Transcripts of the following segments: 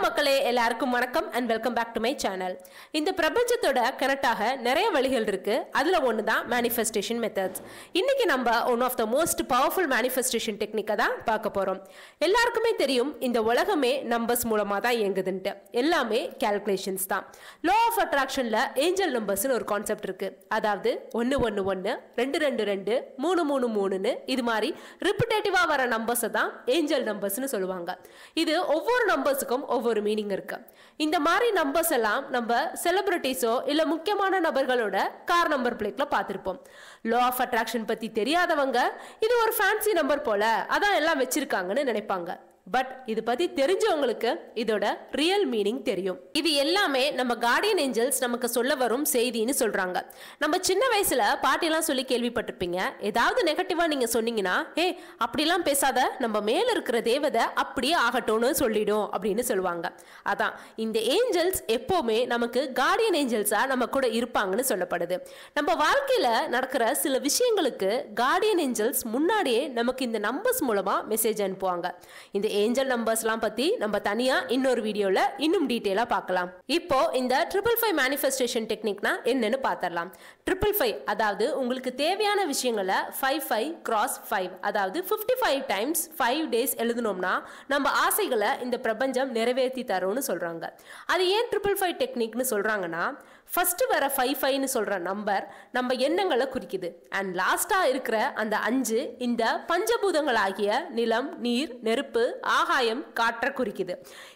மக்களே எல்லாருக்கும் வணக்கம் and welcome back to my channel. இந்த பிரபஞ்சத்தோட கனெக்டாக நிறைய வழிகள் இருக்கு. அதுல ஒன்னு தான் manifestation methods. இன்னைக்கு நம்ம one of the most powerful manifestation technique தான் பார்க்க போறோம். எல்லாருக்குமே தெரியும் இந்த உலகமே நம்பர்ஸ் மூலமா தான் இயங்குதுன்னு. எல்லாமே calculations தான். Law of attractionல angel numbers னு ஒரு கான்செப்ட் இருக்கு. அதாவது 111 222 333 இது மாதிரி ரிப்பீட்டேட்டிவா வர நம்பர்ஸ் தான் angel numbers னு சொல்லுவாங்க. இது ஒவ்வொரு நம்பர்ஸ்க்கும் ஒவ்வொரு மீனிங் இருக்கு. இந்த மாதிரி நம்பர்ஸ் எல்லாம் நம்ம செலிபிரிட்டிஸோ இல்ல முக்கியமான நபர்களோட கார் நம்பர் பிளேட்ல பார்த்திருப்போம். லா ஆஃப் அட்ராக்ஷன் பத்தி தெரியாதவங்க இது ஒரு ஃபேன்சி நம்பர் போல அதான் எல்லாம் வச்சிருக்காங்கன்னு நினைப்பாங்க. பட் இது பத்தி தெரிஞ்சவங்களுக்கு இதோட ரியல் மீனிங் தெரியும். இது எல்லாமே நம்ம கார்டியன் ஏஞ்சல்ஸ் நமக்கு சொல்ல வரும் செய்தின்னு சொல்றாங்க. நம்ம சின்ன வயசுல பாட்டிலாம் சொல்லி கேள்விப்பட்டிருப்பீங்க. ஏதாவது நெகட்டிவா நீங்க சொன்னீங்கன்னா ஏ அப்படிலாம் பேசாத, நம்ம மேல இருக்கிற தேவதை அப்படியே ஆகட்டும்னு சொல்லிடும் அப்படின்னு சொல்லுவாங்க. அதான் இந்த ஏஞ்சல்ஸ் எப்பவுமே நமக்கு கார்டியன் ஏஞ்சல்ஸா நம்ம கூட இருப்பாங்கன்னு சொல்லப்படுது. நம்ம வாழ்க்கையில நடக்கிற சில விஷயங்களுக்கு கார்டியன் ஏஞ்சல்ஸ் முன்னாடியே நமக்கு இந்த நம்பர்ஸ் மூலமா மெசேஜ் அனுப்புவாங்க. இந்த ஏஞ்சல் நம்பர்ஸ்லாம் பத்தி நம்ம தனியா இன்னொரு வீடியோல இன்னும் டீடைலா பார்க்கலாம். இப்போ இந்த 555 மேனிஃபெஸ்டேஷன் டெக்னிக்னா என்னன்னு பார்த்தறலாம். 555 அதாவது உங்களுக்கு தேவையான விஷயங்களை 55 cross 5 அதாவது 55 times 5 days எழுதணும்னா நம்ம ஆசைகளை இந்த பிரபஞ்சம் நிறைவேற்றி தரும்னு சொல்றாங்க. அது ஏன் 555 டெக்னிக்னு சொல்றாங்கன்னா ஃபர்ஸ்ட் வர 55 னு சொல்ற நம்பர் நம்ம எண்ணங்களை குறிக்குது. அண்ட் லாஸ்டா இருக்கிற அந்த 5 இந்த பஞ்சபூதங்களாகிய நிலம், நீர், நெருப்பு, ஆகாயம், காற்றை குறிக்குது.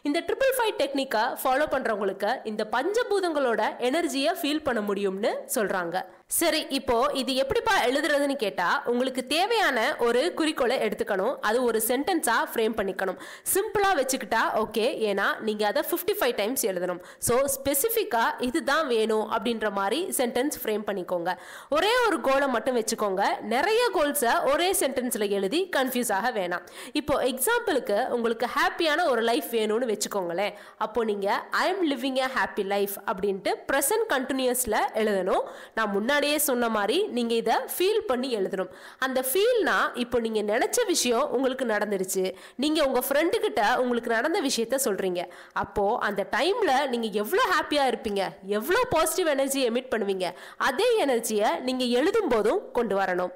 இந்த 555 டெக்னிக்கை ஃபாலோ பண்றவங்களுக்கு இந்த பஞ்சபூதங்களோட எனர்ஜியை ஃபீல் பண்ண முடியும்னு சொல்றாங்க. சரி, இப்போ இது எப்படிப்பா எழுதுறதுன்னு கேட்டா உங்களுக்கு தேவையான ஒரு குறிக்கோளை எடுத்துக்கணும். அது ஒரு சென்டென்ஸா ஃப்ரேம் பண்ணிக்கணும். சிம்பிளா வச்சுக்கிட்டா ஓகே, ஏன்னா நீங்க அதை 55 டைம்ஸ் எழுதணும். ஸோ ஸ்பெசிஃபிக்கா இதுதான் வேணும் அப்படின்ற மாதிரி சென்டென்ஸ் ஃப்ரேம் பண்ணிக்கோங்க. ஒரே ஒரு கோலை மட்டும் வச்சுக்கோங்க. நிறைய கோல்ஸை ஒரே சென்டென்ஸ்ல எழுதி கன்ஃபியூஸ் ஆக வேணாம். இப்போ எக்ஸாம்பிளுக்கு உங்களுக்கு ஹாப்பியான ஒரு லைஃப் வேணும்னு வச்சுக்கோங்களேன். அப்போ நீங்க I am living a happy life அப்படின்ட்டு ப்ரெசன்ட் கண்டினியூஸ்ல எழுதணும். நான் முன்னாடியே சொன்ன மாதிரி நீங்க இதை ஃபீல் பண்ணி எழுதணும். அந்த ஃபீல்னா இப்போ நீங்க நினைச்ச விஷயம் உங்களுக்கு நடந்துருச்சு, நீங்க உங்க ஃப்ரெண்டு கிட்ட உங்களுக்கு நடந்த விஷயத்த சொல்றீங்க. அப்போ அந்த டைம்ல நீங்க எவ்வளவு ஹாப்பியா இருப்பீங்க, எவ்வளவு பாசிட்டிவ் எனர்ஜி எமிட் பண்ணுவீங்க, அதே எனர்ஜியை நீங்க எழுதும் போதும் கொண்டு வரணும்.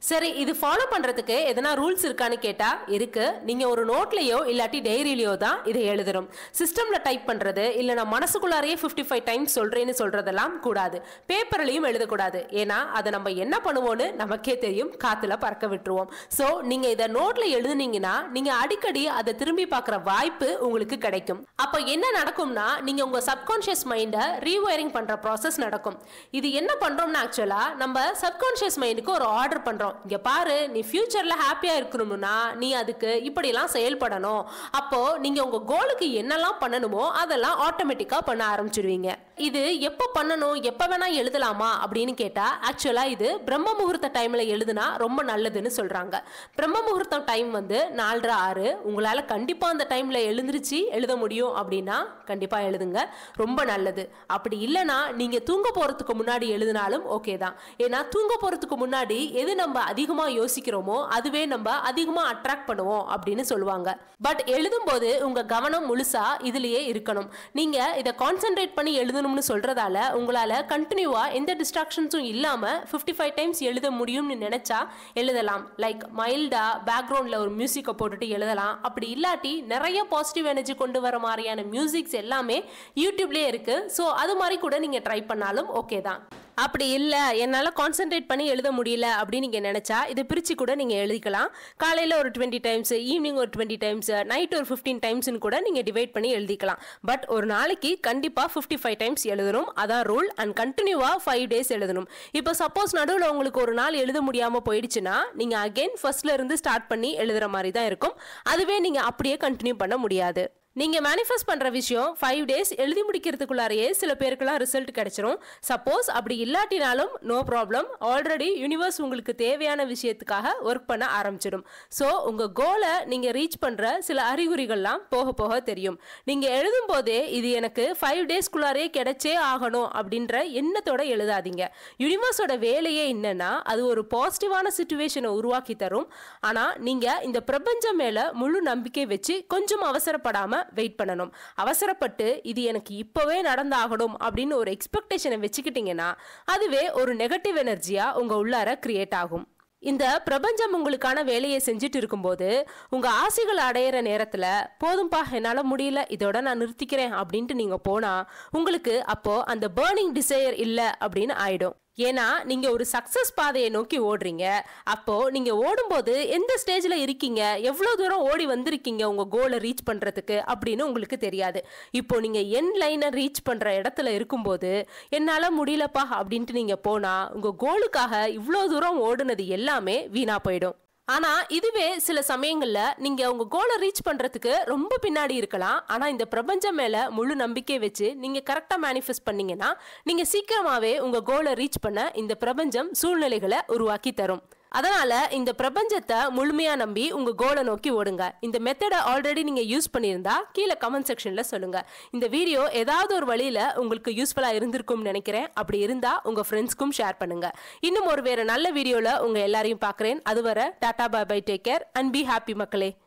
சரி, இது ஃபாலோ பண்றதுக்கு எதனா ரூல்ஸ் இருக்கான்னு கேட்டா இருக்கு. நீங்க ஒரு நோட்லயோ இல்லாட்டி டைரியிலயோ தான் இதை எழுதணும். சிஸ்டம்ல டைப் பண்றது இல்ல நான் மனசுக்குள்ளாரையே 55 டைம்ஸ் சொல்றேன்னு சொல்றதெல்லாம் கூடாது. பேப்பர்லயும் எழுதக்கூடாது. ஏன்னா அதை நம்ம என்ன பண்ணுவோம்னு நமக்கே தெரியும், காத்துல பறக்க விட்டுருவோம். ஸோ நீங்க இதை நோட்ல எழுதுனீங்கன்னா நீங்க அடிக்கடி அதை திரும்பி பார்க்குற வாய்ப்பு உங்களுக்கு கிடைக்கும். அப்போ என்ன நடக்கும்னா நீங்க உங்க சப்கான்ஷியஸ் மைண்டை ரீவயரிங் பண்ற ப்ராசஸ் நடக்கும். இது என்ன பண்றோம்னா ஆக்சுவலா நம்ம சப்கான்ஷியஸ் மைண்டுக்கு ஒரு ஆர்டர் பண்றோம். இங்க பாரு, நீ ஃபியூச்சர்ல ஹாப்பியா இருக்கணும்னா நீ அதுக்கு இப்படிலாம் செயல்படணும். அப்போ நீங்க உங்க கோலுக்கு என்னெல்லாம் பண்ணணுமோ அதெல்லாம் ஆட்டோமேட்டிக்கா பண்ண ஆரம்பிச்சிடுவீங்க. இது எப்ப பண்ணணும், எப்ப வேணா எழுதலாமா அப்படின்னு கேட்டா ஆக்சுவலா இது பிரம்ம முகூர்த்த டைம்ல எழுதுனா ரொம்ப நல்லதுன்னு சொல்றாங்க. பிரம்ம முகூர்த்தம் டைம் வந்து 4:30 உங்களால கண்டிப்பா அந்த டைம்ல எழுந்திருச்சு எழுத முடியும் அப்படின்னா கண்டிப்பா எழுதுங்க, ரொம்ப நல்லது. அப்படி இல்லைன்னா நீங்க தூங்க போறதுக்கு முன்னாடி எழுதினாலும் ஓகே தான். ஏன்னா தூங்க போறதுக்கு முன்னாடி எது நம்ம அதிகமா யோசிக்கிறோமோ அதுவே நம்ம அதிகமா அட்ராக்ட் பண்ணுவோம் அப்படின்னு சொல்லுவாங்க. பட் எழுதும் போது உங்க கவனம் முழுசா இதுலயே இருக்கணும். நீங்க இதை கான்சென்ட்ரேட் பண்ணி எழுதணும்னு சொல்றதால உங்களால கண்டினியூவா எந்த டிஸ்ட்ராக்ஷன்ஸும் இல்லாம 55 டைம்ஸ் எழுத முடியும்னு நினைச்சா எழுதலாம். லைக் மைல்டா பேக்ரவுண்ட்ல ஒரு மியூசிக்கை போட்டுட்டு எழுதலாம். அப்படி இல்லாட்டி நிறைய பாசிட்டிவ் எனர்ஜி கொண்டு வர மாதிரியான மியூசிக்ஸ் எல்லாமே யூடியூப்லயே இருக்கு. ஸோ அது மாதிரி கூட நீங்க ட்ரை பண்ணாலும் ஓகே தான். அப்படி இல்லை என்னால் கான்சென்ட்ரேட் பண்ணி எழுத முடியல அப்படின்னு நீங்கள் நினச்சா இதை பிரித்து கூட நீங்கள் எழுதிக்கலாம். காலையில் ஒரு 20 டைம்ஸ், ஈவினிங் ஒரு 20 டைம்ஸ், நைட் ஒரு 15 டைம்ஸ்னு கூட நீங்கள் டிவைட் பண்ணி எழுதிக்கலாம். பட் ஒரு நாளைக்கு கண்டிப்பாக 55 டைம்ஸ் எழுதணும், அதான் ரூல். அண்ட் கண்டினியூவாக 5 days எழுதணும். இப்போ சப்போஸ் நடுவில் உங்களுக்கு ஒரு நாள் எழுத முடியாமல் போயிடுச்சுன்னா நீங்கள் அகெயின் ஃபர்ஸ்ட்ல இருந்து ஸ்டார்ட் பண்ணி எழுதுகிற மாதிரி தான் இருக்கும். அதுவே நீங்கள் அப்படியே கண்டினியூ பண்ண முடியாது. நீங்க மேனிஃபெஸ்ட் பண்ற விஷயம் 5 days எழுதி முடிக்கிறதுக்குள்ளாரையே சில பேருக்குலாம் ரிசல்ட் கிடைச்சிரும். சப்போஸ் அப்படி இல்லாட்டினாலும் நோ ப்ராப்ளம், ஆல்ரெடி யூனிவர்ஸ் உங்களுக்கு தேவையான விஷயத்துக்காக ஒர்க் பண்ண ஆரம்பிச்சிடும். ஸோ உங்க கோலை நீங்க ரீச் பண்ற சில அறிகுறிகள்லாம் போக போக தெரியும். நீங்க எழுதும் போதே இது எனக்கு 5 daysக்குள்ளாரே கிடைச்சே ஆகணும் அப்படின்ற எண்ணத்தோட எழுதாதீங்க. யூனிவர்ஸோட வேலையே என்னன்னா அது ஒரு பாசிட்டிவான சிச்சுவேஷனை உருவாக்கி தரும். ஆனா நீங்க இந்த பிரபஞ்சம் மேல முழு நம்பிக்கை வச்சு கொஞ்சம் அவசரப்படாம நம்ம வெயிட் பண்ணணும். அவசரப்பட்டு இது எனக்கு இப்போவே நடந்தாகணும் அப்படின்னு ஒரு எக்ஸ்பெக்டேஷனை வச்சுக்கிட்டீங்கன்னா அதுவே ஒரு நெகட்டிவ் எனர்ஜியா உங்க உள்ளார கிரியேட் ஆகும். இந்த பிரபஞ்சம் உங்களுக்கான வேலையை செஞ்சுட்டு இருக்கும்போது உங்க ஆசைகள் அடையிற நேரத்துல போதும்பா என்னால முடியல இதோட நான் நிறுத்திக்கிறேன் அப்படின்ட்டு நீங்க போனா உங்களுக்கு அப்போ அந்த பர்னிங் டிசையர் இல்ல அப்படின்னு ஆயிடும். ஏன்னா நீங்க ஒரு சக்சஸ் பாதையை நோக்கி ஓடுறீங்க. அப்போ நீங்க ஓடும்போது எந்த ஸ்டேஜ்ல இருக்கீங்க, எவ்வளவு தூரம் ஓடி வந்திருக்கீங்க உங்க கோலை ரீச் பண்றதுக்கு அப்படின்னு உங்களுக்கு தெரியாது. இப்போ நீங்க எண்ட் லைனை ரீச் பண்ற இடத்துல இருக்கும்போது என்னால முடியலப்பா அப்படின்ட்டு நீங்க போனா உங்க கோலுக்காக இவ்வளவு தூரம் ஓடுனது எல்லாமே வீணா போயிடும். ஆனா இதுவே சில சமயங்கள்ல நீங்க உங்க கோலை ரீச் பண்றதுக்கு ரொம்ப பின்னாடி இருக்கலாம். ஆனா இந்த பிரபஞ்சம் மேல முழு நம்பிக்கை வச்சு நீங்க கரெக்டா மேனிஃபெஸ்ட் பண்ணீங்கன்னா நீங்க சீக்கிரமாவே உங்க கோலை ரீச் பண்ண இந்த பிரபஞ்சம் சூழ்நிலைகளை உருவாக்கி தரும். அதனால இந்த பிரபஞ்சத்தை முழுமையா நம்பி உங்க கோலை நோக்கி ஓடுங்க. இந்த மெத்தடை ஆல்ரெடி நீங்க யூஸ் பண்ணியிருந்தா கீழே கமெண்ட் செக்ஷன்ல சொல்லுங்க. இந்த வீடியோ ஏதாவது ஒரு வழியில உங்களுக்கு யூஸ்ஃபுல்லா இருந்திருக்கும்னு நினைக்கிறேன். அப்படி இருந்தா உங்க ஃப்ரெண்ட்ஸ்க்கும் ஷேர் பண்ணுங்க. இன்னும் ஒரு வேற நல்ல வீடியோல உங்க எல்லாரையும் பார்க்கிறேன். அதுவரை tata bye bye, take care and be happy மக்களே.